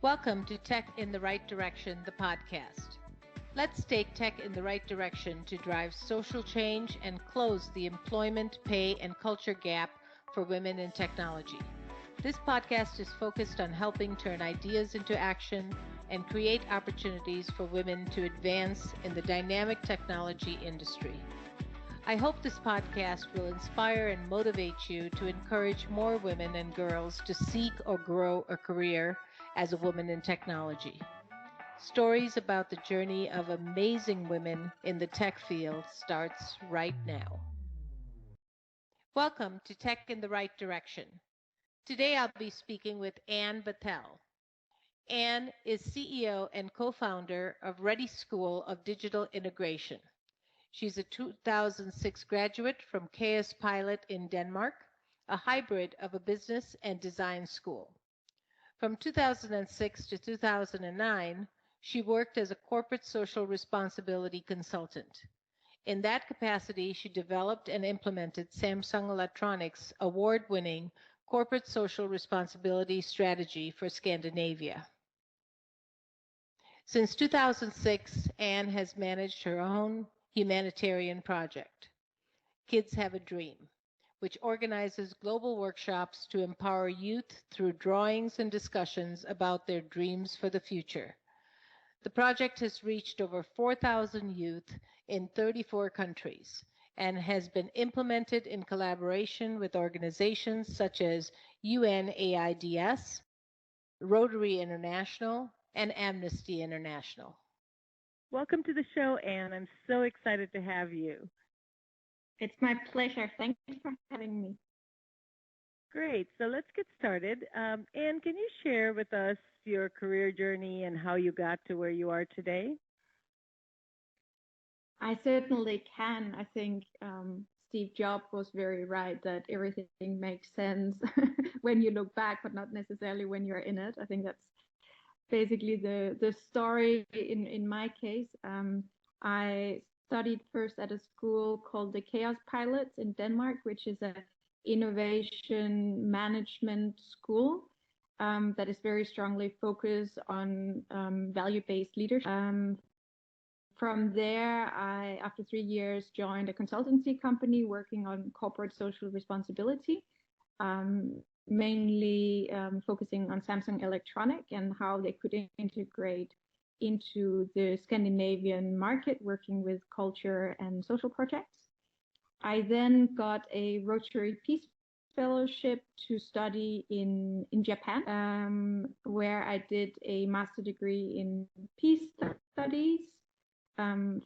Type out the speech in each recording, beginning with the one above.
Welcome to Tech in the Right Direction, the podcast. Let's take tech in the right direction to drive social change and close the employment, pay, and culture gap for women in technology. This podcast is focused on helping turn ideas into action and create opportunities for women to advance in the dynamic technology industry. I hope this podcast will inspire and motivate you to encourage more women and girls to seek or grow a career as a woman in technology. Stories about the journey of amazing women in the tech field starts right now. Welcome to Tech in the Right Direction. Today I'll be speaking with Anne Bathel. Anne is CEO and co-founder of ReDI School of Digital Integration. She's a 2006 graduate from KaosPilot in Denmark, a hybrid of a business and design school. From 2006 to 2009, she worked as a corporate social responsibility consultant. In that capacity, she developed and implemented Samsung Electronics' award-winning corporate social responsibility strategy for Scandinavia. Since 2006, Anne has managed her own humanitarian project, Kids Have a Dream, which organizes global workshops to empower youth through drawings and discussions about their dreams for the future. The project has reached over 4,000 youth in 34 countries and has been implemented in collaboration with organizations such as UNAIDS, Rotary International, and Amnesty International. Welcome to the show, Anne. I'm so excited to have you. It's my pleasure. Thank you for having me. Great. So let's get started. Anne, can you share with us your career journey and how you got to where you are today? I certainly can. I think Steve Jobs was very right that everything makes sense when you look back, but not necessarily when you're in it. I think that's basically the story in my case. I studied first at a school called the KaosPilot in Denmark, which is an innovation management school that is very strongly focused on value-based leadership. From there, I, after 3 years, joined a consultancy company working on corporate social responsibility. Mainly focusing on Samsung Electronics and how they could integrate into the Scandinavian market, working with culture and social projects. I then got a Rotary Peace Fellowship to study in Japan, where I did a master degree in peace studies,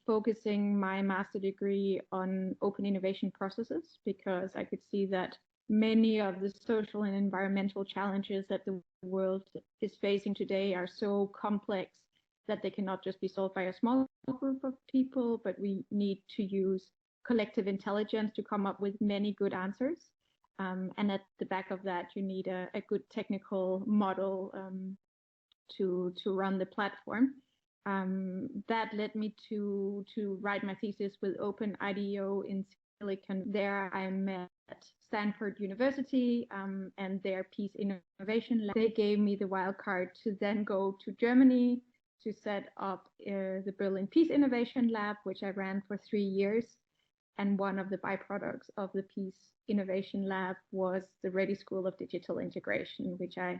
focusing my master degree on open innovation processes, because I could see that many of the social and environmental challenges that the world is facing today are so complex that they cannot just be solved by a small group of people, but we need to use collective intelligence to come up with many good answers. And at the back of that, you need a good technical model to run the platform. That led me to write my thesis with OpenIDEO in Silicon. There I met Stanford University and their Peace Innovation Lab. They gave me the wild card to then go to Germany to set up the Berlin Peace Innovation Lab, which I ran for 3 years. And one of the byproducts of the Peace Innovation Lab was the ReDI School of Digital Integration, which I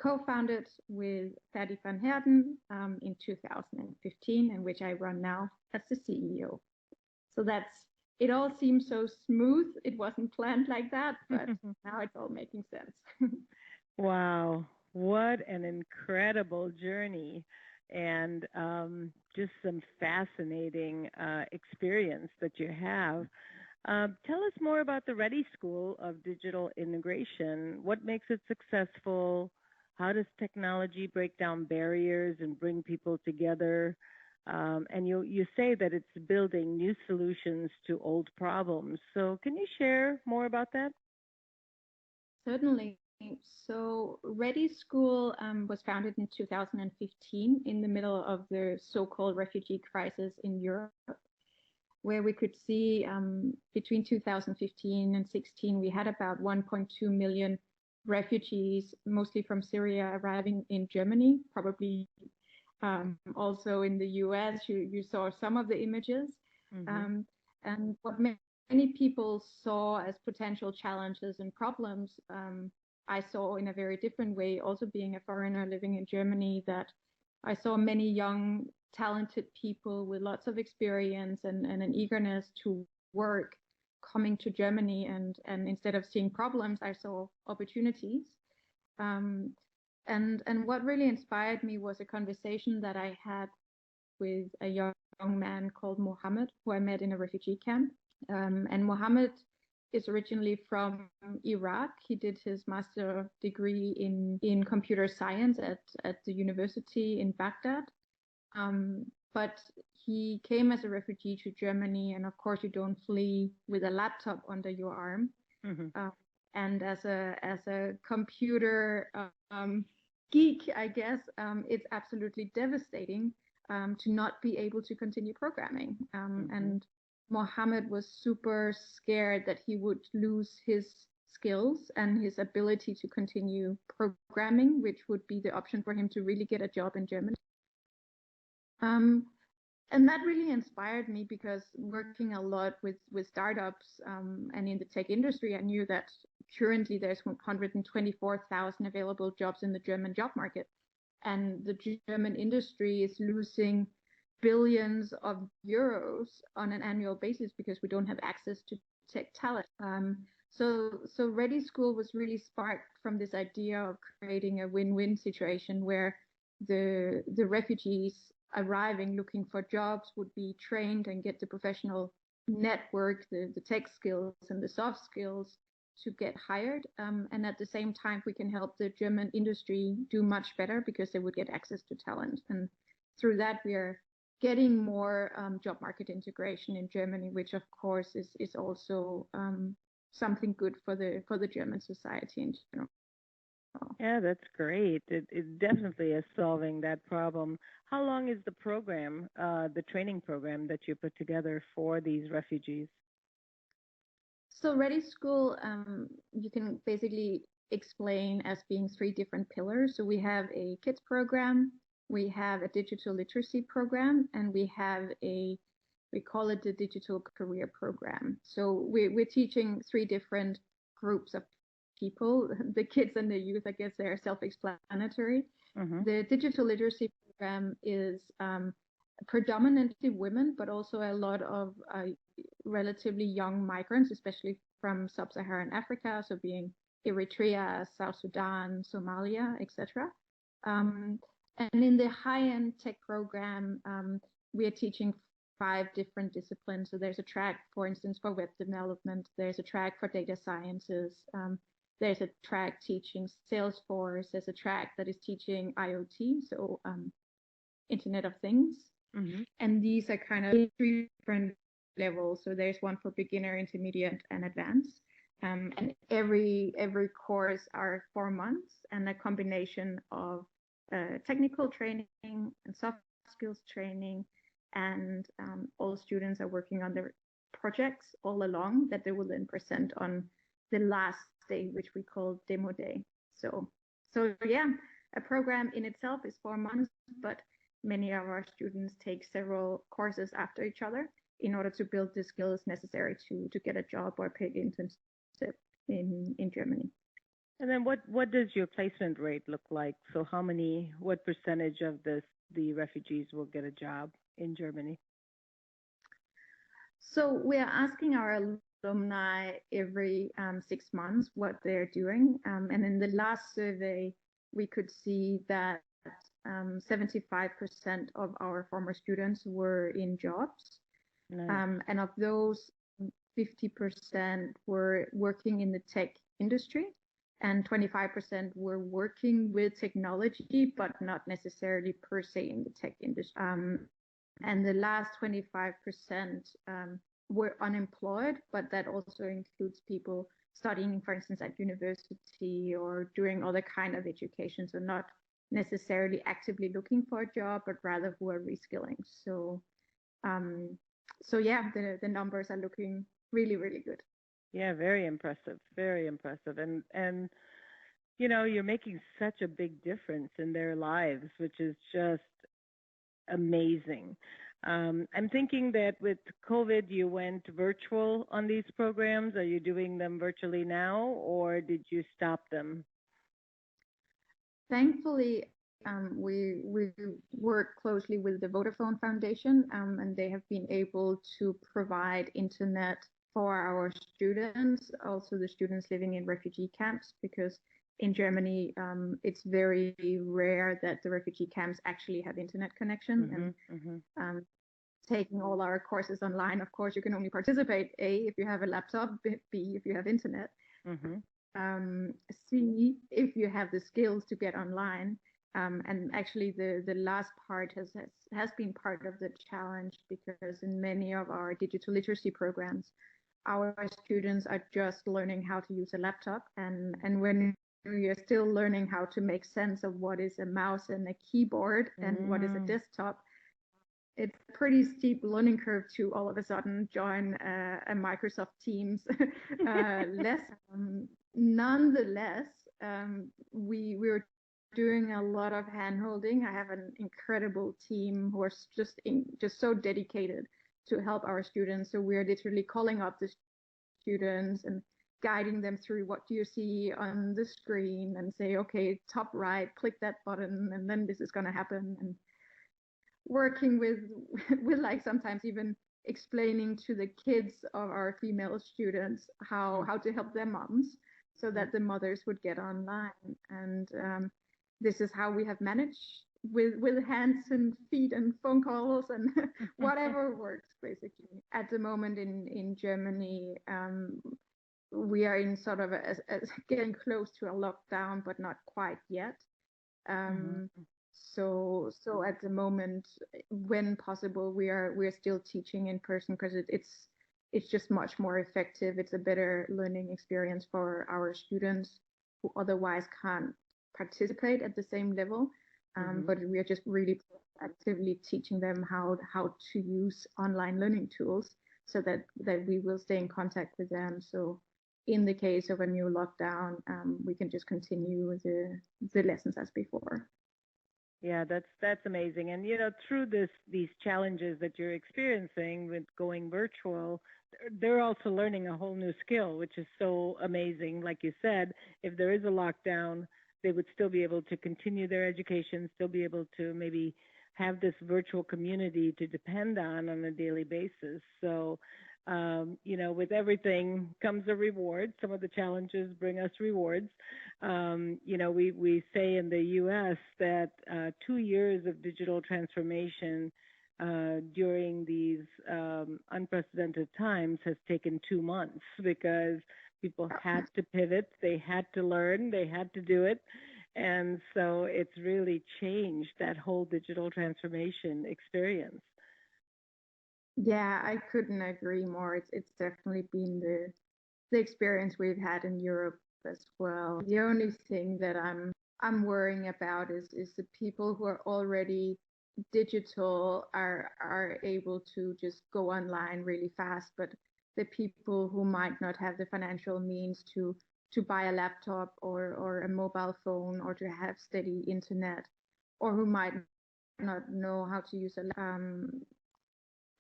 co-founded with Ferdi van Heerden in 2015, and which I run now as the CEO. So it all seems so smooth. It wasn't planned like that, but now it's all making sense. Wow, what an incredible journey, and just some fascinating experience that you have. Tell us more about the ReDI School of Digital Integration. What makes it successful? How does technology break down barriers and bring people together? And you say that it's building new solutions to old problems. So can you share more about that? Certainly. So ReDI School was founded in 2015 in the middle of the so-called refugee crisis in Europe, where we could see between 2015 and 16, we had about 1.2 million refugees, mostly from Syria, arriving in Germany, probably also in the US. You saw some of the images. Mm-hmm. And what many people saw as potential challenges and problems, I saw in a very different way, also being a foreigner living in Germany, that I saw many young, talented people with lots of experience and an eagerness to work coming to Germany, and instead of seeing problems, I saw opportunities. And what really inspired me was a conversation that I had with a young man called Mohammed, who I met in a refugee camp. And Mohammed is originally from Iraq. He did his master degree in computer science at the university in Baghdad. But he came as a refugee to Germany, and of course you don't flee with a laptop under your arm. Mm-hmm. And as a computer geek, I guess, it's absolutely devastating to not be able to continue programming. Mm-hmm. And Mohammed was super scared that he would lose his skills and his ability to continue programming, which would be the option for him to really get a job in Germany. And that really inspired me, because working a lot with startups and in the tech industry, I knew that currently there's 124,000 available jobs in the German job market. And the German industry is losing billions of euros on an annual basis because we don't have access to tech talent. So ReDI School was really sparked from this idea of creating a win-win situation where the refugees arriving looking for jobs would be trained and get the professional network, the tech skills and the soft skills to get hired. And at the same time, we can help the German industry do much better because they would get access to talent. And through that, we are getting more job market integration in Germany, which of course is also something good for the German society in general. Yeah, that's great. It definitely is solving that problem. How long is the program, the training program that you put together for these refugees? So ReDI School, you can basically explain as being 3 different pillars. So we have a kids program, we have a digital literacy program, and we have we call it the digital career program. So we're teaching 3 different groups of people. The kids and the youth, I guess they're self-explanatory. Mm-hmm. The digital literacy program is predominantly women, but also a lot of relatively young migrants, especially from sub-Saharan Africa, so being Eritrea, South Sudan, Somalia, etc. And in the high-end tech program, we are teaching 5 different disciplines. So there's a track, for instance, for web development. There's a track for data sciences. There's a track teaching Salesforce. There's a track that is teaching IoT, so Internet of Things. Mm-hmm. And these are kind of 3 different levels. So there's one for beginner, intermediate, and advanced. And every course are 4 months, and a combination of technical training and soft skills training. And all students are working on their projects all along that they will then present on the last day, which we call demo day. So yeah, a program in itself is 4 months, but many of our students take several courses after each other in order to build the skills necessary to get a job or paid internship in Germany. And then what does your placement rate look like? So what percentage of the refugees will get a job in Germany? So we are asking our alumni every 6 months what they're doing. And in the last survey, we could see that 75% of our former students were in jobs. Nice. And of those, 50% were working in the tech industry, and 25% were working with technology, but not necessarily per se in the tech industry. And the last 25% were unemployed, but that also includes people studying, for instance, at university or doing other kind of education. So not necessarily actively looking for a job, but rather who are reskilling. So yeah, the numbers are looking really, really good. Yeah, very impressive, very impressive. And you're making such a big difference in their lives, which is just amazing. I'm thinking that with COVID, you went virtual on these programs. Are you doing them virtually now, or did you stop them? Thankfully, we work closely with the Vodafone Foundation, and they have been able to provide internet for our students, also the students living in refugee camps, because in Germany, it's very rare that the refugee camps actually have internet connection. And taking all our courses online, of course, you can only participate, A, if you have a laptop, B, if you have internet. C, if you have the skills to get online. And actually, the last part has been part of the challenge, because in many of our digital literacy programs, our students are just learning how to use a laptop, and when we are still learning how to make sense of what is a mouse and a keyboard and what is a desktop, it's a pretty steep learning curve to all of a sudden join a Microsoft Teams lesson. Nonetheless, we were doing a lot of hand holding. I have an incredible team who are just so dedicated to help our students. So we're literally calling up the students and guiding them through what do you see on the screen, and say, okay, top right, click that button, and then this is going to happen. And working with like sometimes even explaining to the kids of our female students how to help their moms so that the mothers would get online. And this is how we have managed with hands and feet and phone calls and whatever works, basically. At the moment in Germany, we are in sort of getting close to a lockdown, but not quite yet. So at the moment, when possible, we're still teaching in person, because it's just much more effective. It's a better learning experience for our students who otherwise can't participate at the same level. But we are just really actively teaching them how to use online learning tools, so that we will stay in contact with them. So in the case of a new lockdown, we can just continue the lessons as before. Yeah, that's amazing. And through these challenges that you're experiencing with going virtual, they're also learning a whole new skill, which is so amazing. Like you said, if there is a lockdown, they would still be able to continue their education, still be able to maybe have this virtual community to depend on a daily basis. So, with everything comes a reward. Some of the challenges bring us rewards. We say in the U.S. that 2 years of digital transformation during these unprecedented times has taken 2 months, because people had to pivot, they had to learn, they had to do it. And so it's really changed that whole digital transformation experience. Yeah, I couldn't agree more. It's definitely been the experience we've had in Europe as well. The only thing that I'm worrying about is the people who are already digital are able to just go online really fast, but the people who might not have the financial means to buy a laptop or a mobile phone, or to have steady internet, or who might not know how to use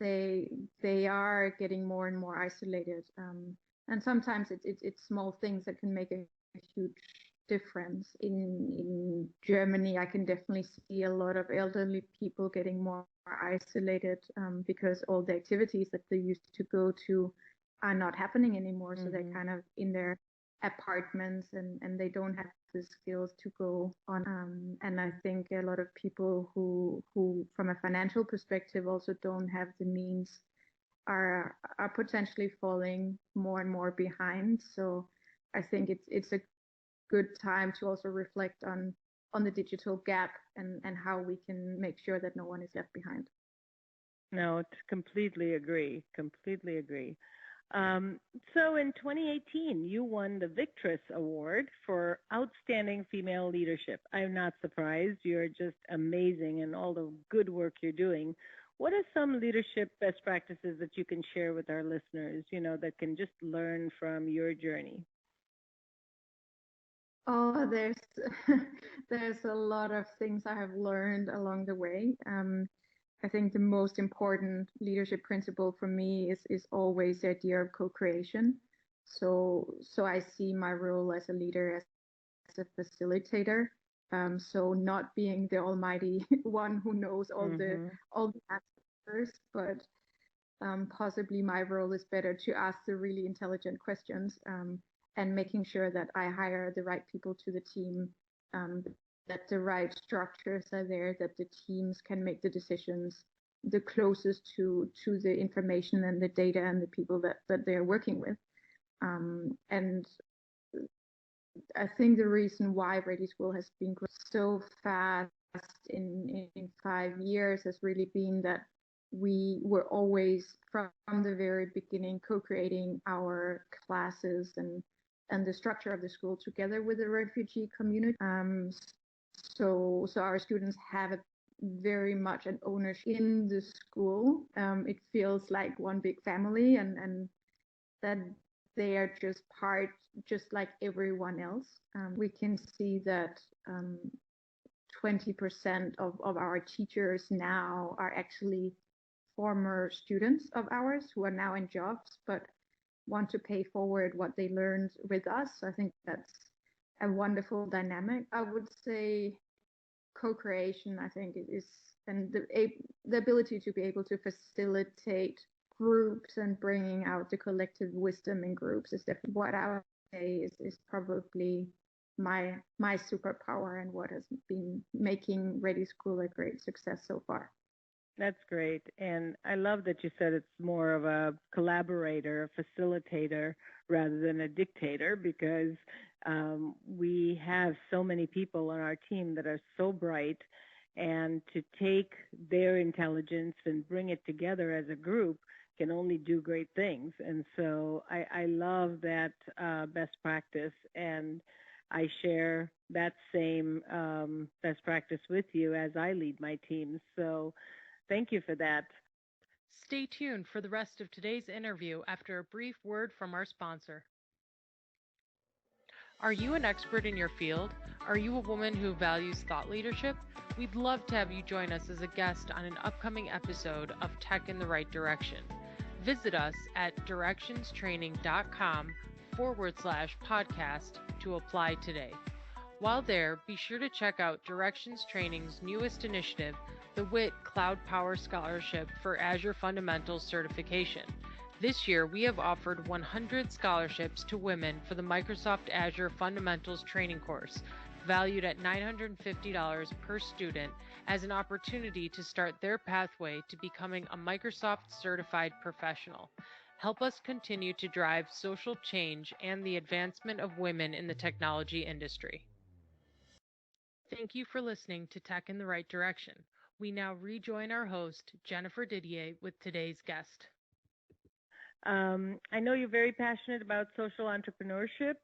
they are getting more and more isolated, and sometimes it's small things that can make a huge difference. In Germany, I can definitely see a lot of elderly people getting more isolated, because all the activities that they used to go to are not happening anymore. So they're kind of in their apartments, and they don't have the skills to go on. And I think a lot of people who from a financial perspective also don't have the means are potentially falling more and more behind. So I think it's a good time to also reflect on the digital gap, and how we can make sure that no one is left behind. No, completely agree. Completely agree. So in 2018, you won the Victress Award for Outstanding Female Leadership. I'm not surprised. You're just amazing in all the good work you're doing. What are some leadership best practices that you can share with our listeners, that can just learn from your journey? Oh, there's a lot of things I have learned along the way. I think the most important leadership principle for me is always the idea of co-creation. So I see my role as a leader as a facilitator. So not being the almighty one who knows all the answers, but possibly my role is better to ask the really intelligent questions, and making sure that I hire the right people to the team, um, that the right structures are there, that the teams can make the decisions the closest to the information and the data and the people that they're working with. And I think the reason why ReDI School has been growing so fast in 5 years has really been that we were always from the very beginning co-creating our classes and the structure of the school together with the refugee community. So our students have a very much an ownership in the school. It feels like one big family, and that they are just part, just like everyone else. We can see that 20% of our teachers now are actually former students of ours who are now in jobs, but want to pay forward what they learned with us. I think that's a wonderful dynamic. I would say co-creation, I think, is, and the ability to be able to facilitate groups and bringing out the collective wisdom in groups is definitely what I would say is probably my superpower and what has been making ReDI School a great success so far. That's great. And I love that you said it's more of a collaborator, a facilitator, rather than a dictator, because we have so many people on our team that are so bright, and to take their intelligence and bring it together as a group can only do great things. And so I love that best practice, and I share that same best practice with you as I lead my teams. So thank you for that. Stay tuned for the rest of today's interview after a brief word from our sponsor. Are you an expert in your field? Are you a woman who values thought leadership? We'd love to have you join us as a guest on an upcoming episode of Tech in the Right Direction. Visit us at directionstraining.com/podcast to apply today. While there, be sure to check out Directions Training's newest initiative, the WIT Cloud Power Scholarship for Azure Fundamentals Certification. This year, we have offered 100 scholarships to women for the Microsoft Azure Fundamentals Training course, valued at $950 per student, as an opportunity to start their pathway to becoming a Microsoft certified professional. Help us continue to drive social change and the advancement of women in the technology industry. Thank you for listening to Tech in the Right Direction. We now rejoin our host, Jennifer Didier, with today's guest. I know you're very passionate about social entrepreneurship.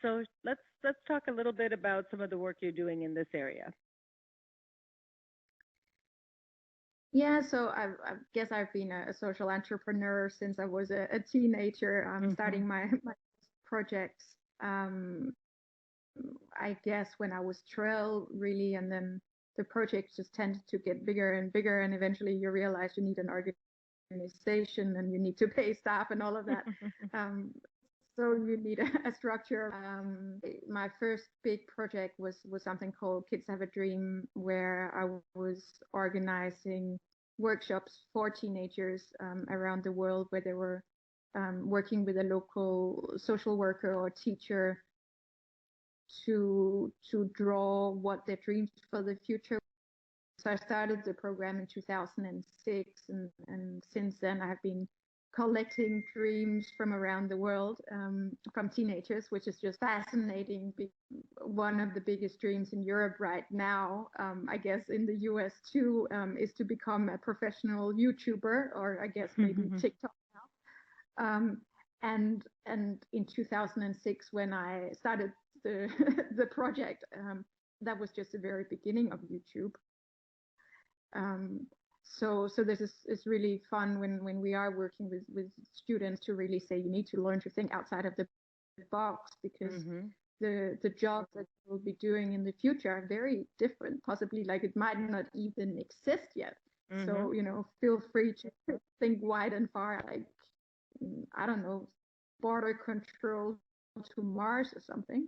So let's talk a little bit about some of the work you're doing in this area. Yeah, so I guess I've been a social entrepreneur since I was a teenager, starting my projects. I guess when I was 12, really, and then the projects just tended to get bigger and bigger, and eventually you realize you need an organization and you need to pay staff and all of that. So you need a structure. My first big project was something called Kids Have a Dream, where I was organizing workshops for teenagers around the world, where they were working with a local social worker or teacher to draw what their dreams for the future. So I started the program in 2006, and since then I have been collecting dreams from around the world, from teenagers, which is just fascinating. One of the biggest dreams in Europe right now, I guess in the US too, is to become a professional YouTuber, or I guess maybe TikTok now. And in 2006, when I started the project, that was just the very beginning of YouTube. So this is really fun when we are working with students to really say you need to learn to think outside of the box, because the jobs that we'll be doing in the future are very different. Possibly, like, it might not even exist yet. So, feel free to think wide and far, like, I don't know, border control to Mars or something.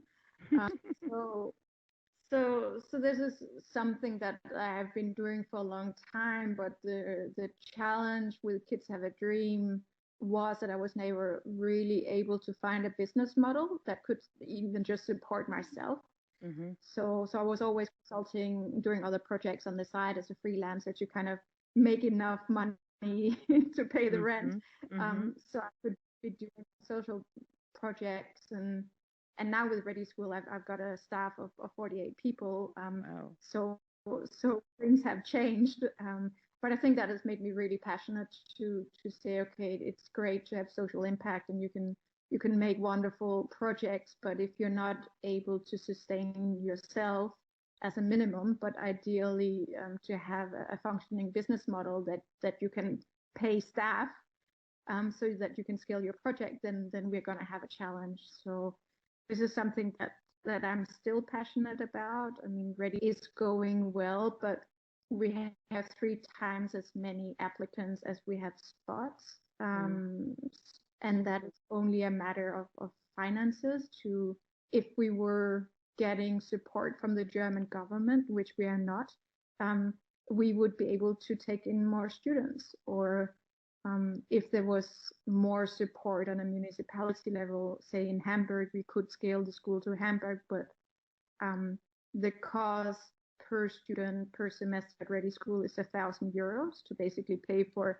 So this is something that I've been doing for a long time, but the challenge with Kids Have a Dream was that I was never really able to find a business model that could even just support myself. So I was always consulting, doing other projects on the side as a freelancer to kind of make enough money to pay the rent. So I could be doing social projects, and now with ReDI School, I've got a staff of 48 people. Wow. So things have changed. But I think that has made me really passionate to say, okay, it's great to have social impact, and you can make wonderful projects, but if you're not able to sustain yourself as a minimum, but ideally to have a functioning business model that you can pay staff so that you can scale your project, then we're going to have a challenge. So this is something that I'm still passionate about. I mean, ReDI is going well, but we have 3 times as many applicants as we have spots. And that is only a matter of finances. If we were getting support from the German government, which we are not, we would be able to take in more students, or if there was more support on a municipality level, say in Hamburg, we could scale the school to Hamburg, but the cost per student per semester at ReDI School is €1,000 to basically pay for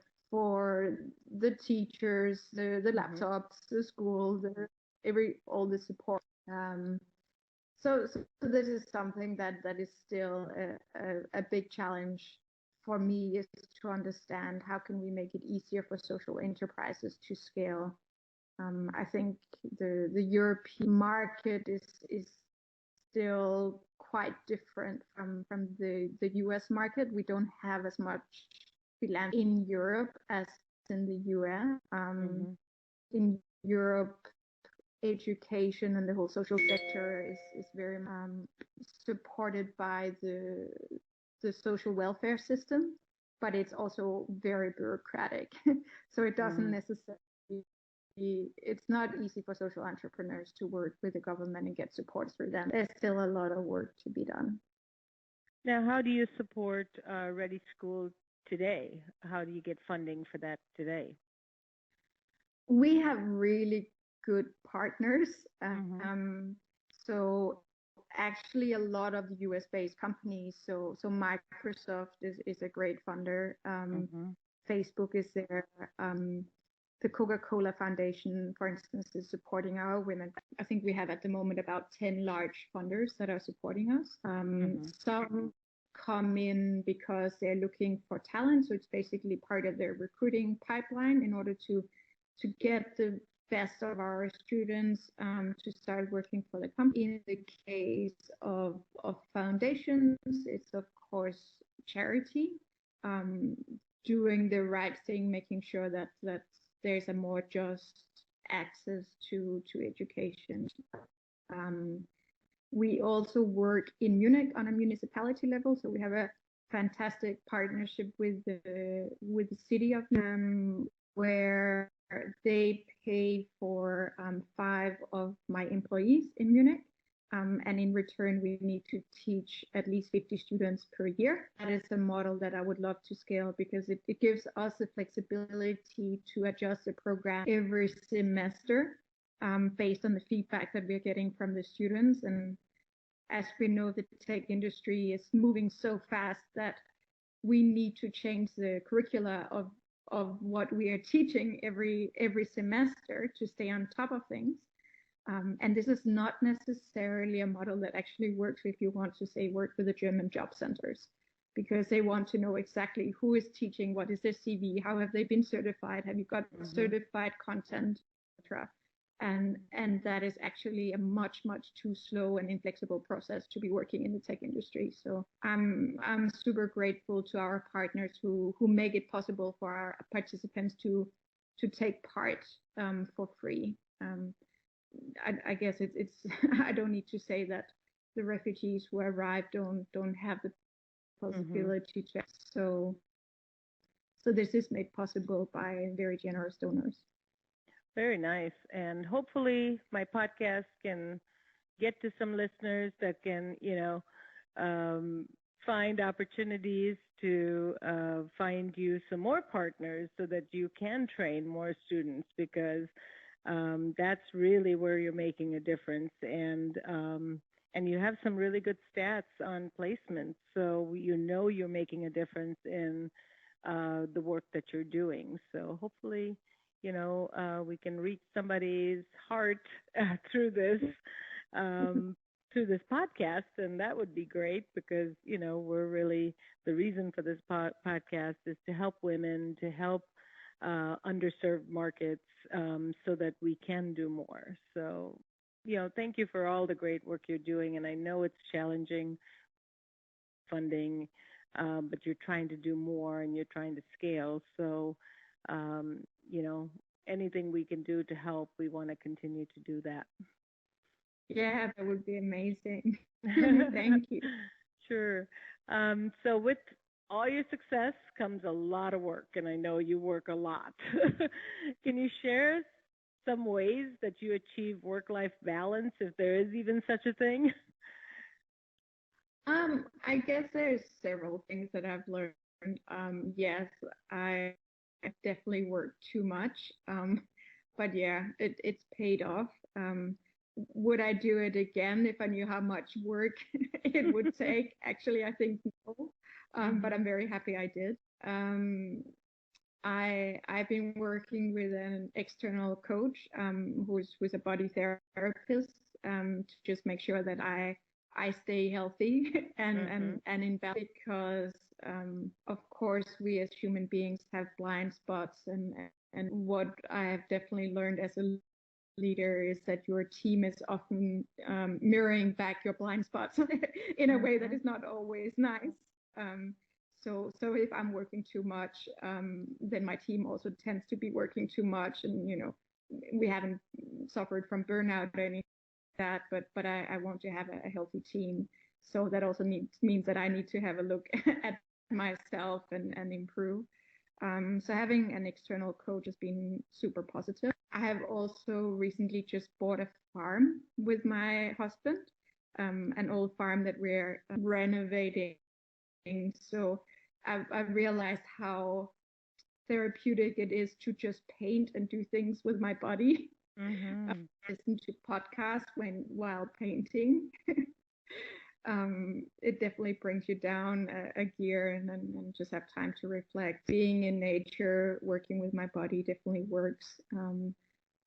the teachers, the laptops, the school, all the support. So this is something that is still a big challenge for me, is to understand how can we make it easier for social enterprises to scale. I think the European market is still quite different from the US market. We don't have as much philanthropy in Europe as in the US. In Europe, education and the whole social sector is very supported by the social welfare system, but it's also very bureaucratic. So it doesn't necessarily, it's not easy for social entrepreneurs to work with the government and get support through them. There's still a lot of work to be done. Now, how do you support ReDI School today? How do you get funding for that today? We have really good partners. So actually a lot of the US-based companies, so Microsoft is a great funder. Facebook is there. The Coca-Cola Foundation, for instance, is supporting our women. I think we have at the moment about 10 large funders that are supporting us. Some come in because they're looking for talent, so it's basically part of their recruiting pipeline in order to get the best of our students to start working for the company. In the case of foundations, it's of course charity, doing the right thing, making sure that there's a more just access to education. We also work in Munich on a municipality level, so we have a fantastic partnership with the city of where they pay for 5 of my employees in Munich. And in return, we need to teach at least 50 students per year. That is a model that I would love to scale, because it gives us the flexibility to adjust the program every semester based on the feedback that we're getting from the students. And as we know, the tech industry is moving so fast that we need to change the curricula of what we are teaching every semester to stay on top of things. And this is not necessarily a model that actually works if you want to, say, work with the German job centers, because they want to know exactly who is teaching, what is their CV, how have they been certified, have you got certified content, etc. And that is actually a much too slow and inflexible process to be working in the tech industry. So I'm super grateful to our partners who make it possible for our participants to take part for free. I guess it's I don't need to say that the refugees who arrive don't have the possibility to. So this is made possible by very generous donors. Very nice. And hopefully my podcast can get to some listeners that can, find opportunities to find you some more partners so that you can train more students, because that's really where you're making a difference. And you have some really good stats on placements, so you're making a difference in the work that you're doing. So hopefully, we can reach somebody's heart through this. Through this podcast, and that would be great, because we're really, the reason for this podcast is to help women, to help underserved markets, so that we can do more. So, thank you for all the great work you're doing, and I know it's challenging funding, but you're trying to do more and you're trying to scale. So, anything we can do to help, we want to continue to do that. Yeah, that would be amazing. Thank you. Sure. So with all your success comes a lot of work, and I know you work a lot. Can you share some ways that you achieve work-life balance, if there is even such a thing? I guess there's several things that I've learned. Yes, I definitely work too much. But yeah, it's paid off. Would I do it again if I knew how much work it would take? Actually, I think no. But I'm very happy I did. I've been working with an external coach, who's a body therapist, to just make sure that I stay healthy and in balance, because of course we as human beings have blind spots, and what I have definitely learned as a leader is that your team is often mirroring back your blind spots in a way that is not always nice. So if I'm working too much, then my team also tends to be working too much, and we haven't suffered from burnout or anything like that, but I want to have a healthy team. So that also means that I need to have a look at myself and improve. So having an external coach has been super positive. I have also recently just bought a farm with my husband, an old farm that we're renovating. So I've realized how therapeutic it is to just paint and do things with my body. Listen to podcasts while painting. It definitely brings you down a gear, and just have time to reflect. Being in nature, working with my body definitely works.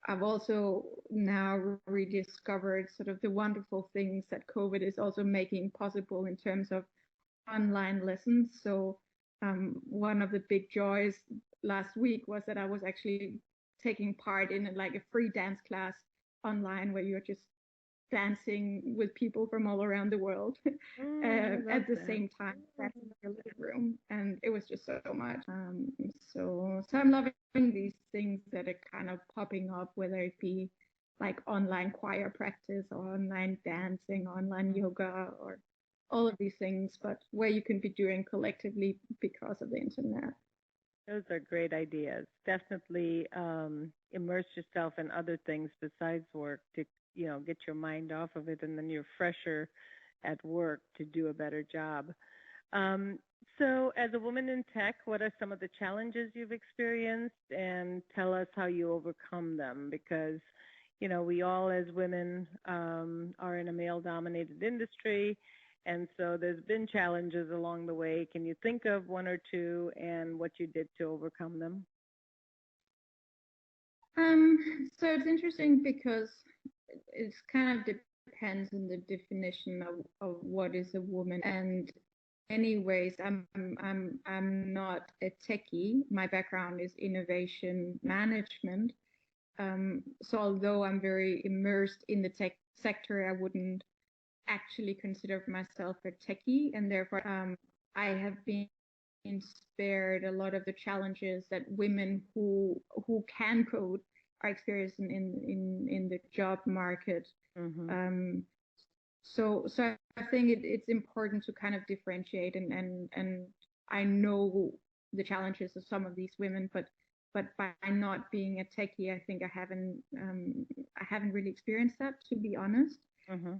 I've also now rediscovered sort of the wonderful things that COVID is also making possible in terms of online lessons. So one of the big joys last week was that I was actually taking part in like a free dance class online, where you're just dancing with people from all around the world at the same time, that's in your living room, and it was just so much. So I'm loving these things that are kind of popping up, whether it be like online choir practice or online dancing, online yoga, or all of these things, but where you can be doing collectively because of the internet. Those are great ideas. Definitely immerse yourself in other things besides work to, get your mind off of it, and then you're fresher at work to do a better job. So as a woman in tech, what are some of the challenges you've experienced, and tell us how you overcome them? Because, we all as women are in a male-dominated industry, and so there's been challenges along the way. Can you think of one or two and what you did to overcome them? So it's interesting because it's kind of depends on the definition of what is a woman. And anyways, I'm not a techie. My background is innovation management. So although I'm very immersed in the tech sector, I wouldn't actually consider myself a techie, and therefore I have been spared a lot of the challenges that women who can code are experiencing in the job market. Mm-hmm. So I think it's important to kind of differentiate, and I know the challenges of some of these women, but by not being a techie, I think I haven't really experienced that, to be honest. Mm-hmm.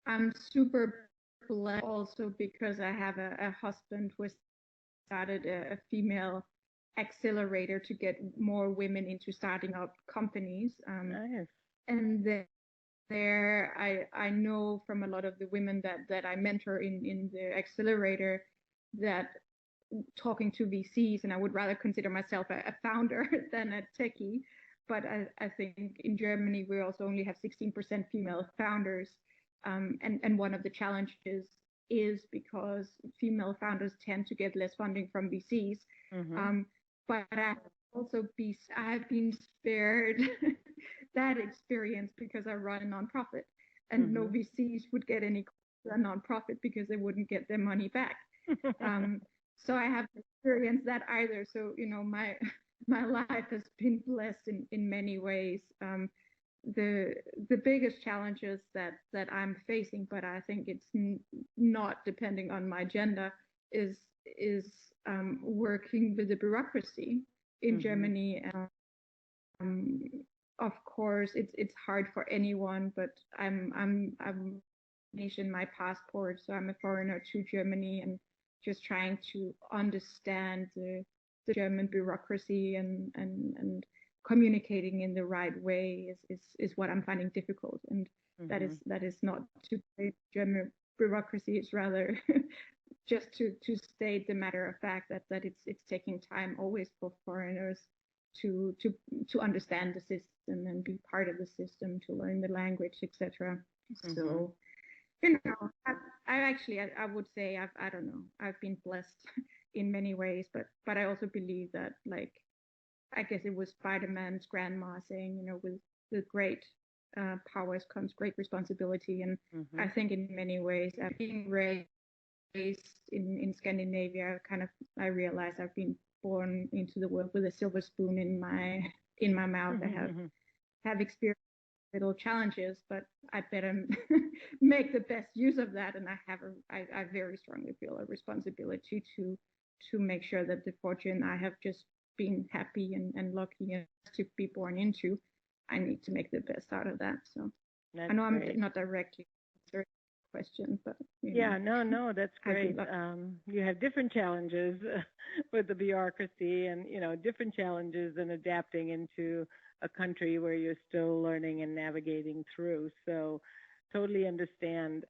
I'm super blessed also because I have a husband who started a female accelerator to get more women into starting up companies. Nice. And there I know from a lot of the women that I mentor in the accelerator that talking to VCs, and I would rather consider myself a founder than a techie, but I think in Germany we also only have 16% female founders, and one of the challenges is because female founders tend to get less funding from VCs. Mm-hmm. But I have been spared that experience because I run a nonprofit, and Mm-hmm. no VCs would get any a nonprofit because they wouldn't get their money back. So I haven't experienced that either. So my life has been blessed in many ways. The biggest challenges that I'm facing, but I think it's not depending on my gender, is working with the bureaucracy in Mm-hmm. Germany. Of course, it's hard for anyone, but I'm nation my passport, so I'm a foreigner to Germany, and just trying to understand the German bureaucracy and communicating in the right way is what I'm finding difficult, and Mm-hmm. that is not to blame German bureaucracy. It's rather just to state the matter of fact that it's taking time always for foreigners to understand the system and be part of the system, to learn the language, etc. Mm-hmm. So I would say I don't know, I've been blessed in many ways, but I also believe that, like, I guess it was Spider-Man's grandma saying, with great powers comes great responsibility, and Mm-hmm. I think in many ways, being raised in Scandinavia, I realized I've been born into the world with a silver spoon in my mouth. I have experienced little challenges, but I better make the best use of that. And I very strongly feel a responsibility to make sure that the fortune I have just been happy and lucky to be born into, I need to make the best out of that. So That's I know great. I'm not directly answering the question, but Yeah, no, that's great. lucky. You have different challenges with the bureaucracy, and different challenges in adapting into a country where you're still learning and navigating through. So, totally understand.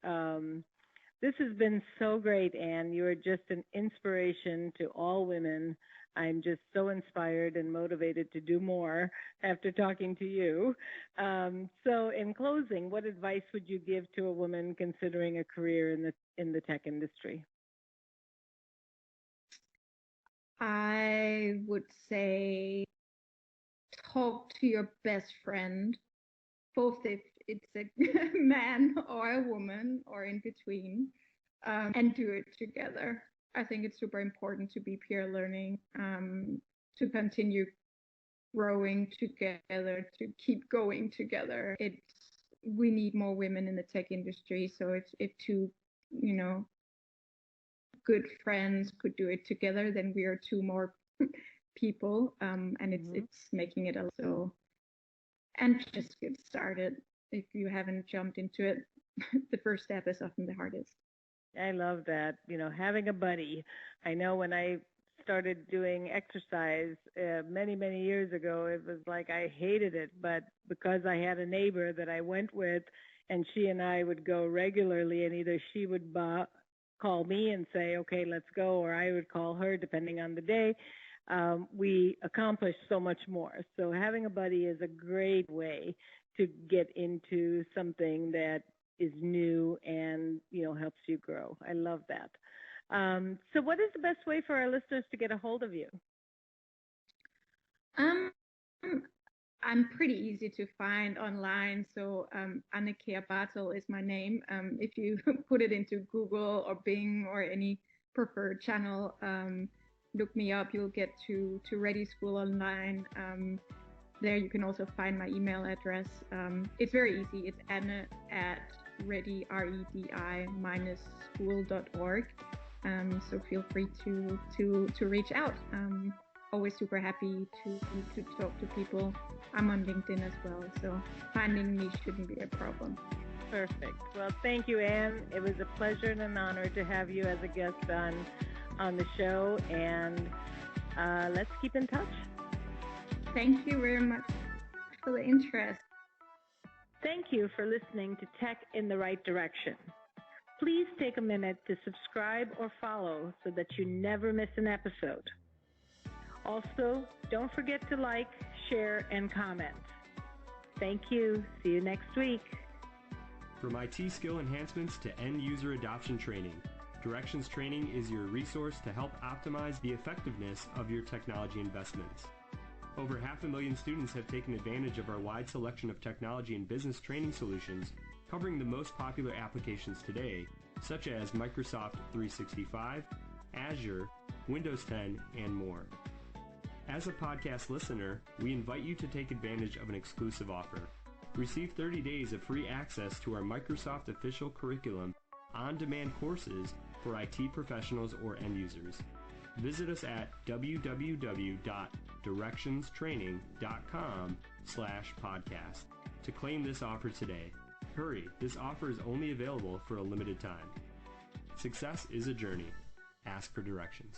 This has been so great, Anne. You are just an inspiration to all women. I'm just so inspired and motivated to do more after talking to you. So, in closing, what advice would you give to a woman considering a career in the tech industry? I would say talk to your best friend, both if it's a man or a woman or in between, and do it together. I think it's super important to be peer learning, to continue growing together, to keep going together. We need more women in the tech industry. So if two, good friends could do it together, then we are two more people, and it's making it also. And just get started. If you haven't jumped into it, the first step is often the hardest. I love that. Having a buddy. I know when I started doing exercise many, many years ago, it was like I hated it. But because I had a neighbor that I went with, and she and I would go regularly, and either she would call me and say, okay, let's go, or I would call her, depending on the day. We accomplished so much more. So having a buddy is a great way to get into something that is new and helps you grow. I love that. So, what is the best way for our listeners to get a hold of you? Um, I'm pretty easy to find online. So Anne Bathel is my name. If you put it into Google or Bing or any preferred channel, look me up, you'll get to ReDI School online. There you can also find my email address. It's very easy. It's Anne at ReDI, ReDI-school.org. So feel free to reach out. Always super happy to talk to people. I'm on LinkedIn as well, so finding me shouldn't be a problem. Perfect. Well, thank you, Anne. It was a pleasure and an honor to have you as a guest on the show, and let's keep in touch. Thank you very much for the interest. Thank you for listening to Tech in the Right Direction. Please take a minute to subscribe or follow so that you never miss an episode. Also, don't forget to like, share, and comment. Thank you. See you next week. From IT skill enhancements to end-user adoption training, Directions Training is your resource to help optimize the effectiveness of your technology investments. Over 500,000 students have taken advantage of our wide selection of technology and business training solutions covering the most popular applications today, such as Microsoft 365, Azure, Windows 10, and more. As a podcast listener, we invite you to take advantage of an exclusive offer. Receive 30 days of free access to our Microsoft official curriculum on-demand courses for IT professionals or end users. Visit us at www.directionstraining.com/podcast to claim this offer today. Hurry, this offer is only available for a limited time. Success is a journey. Ask for directions.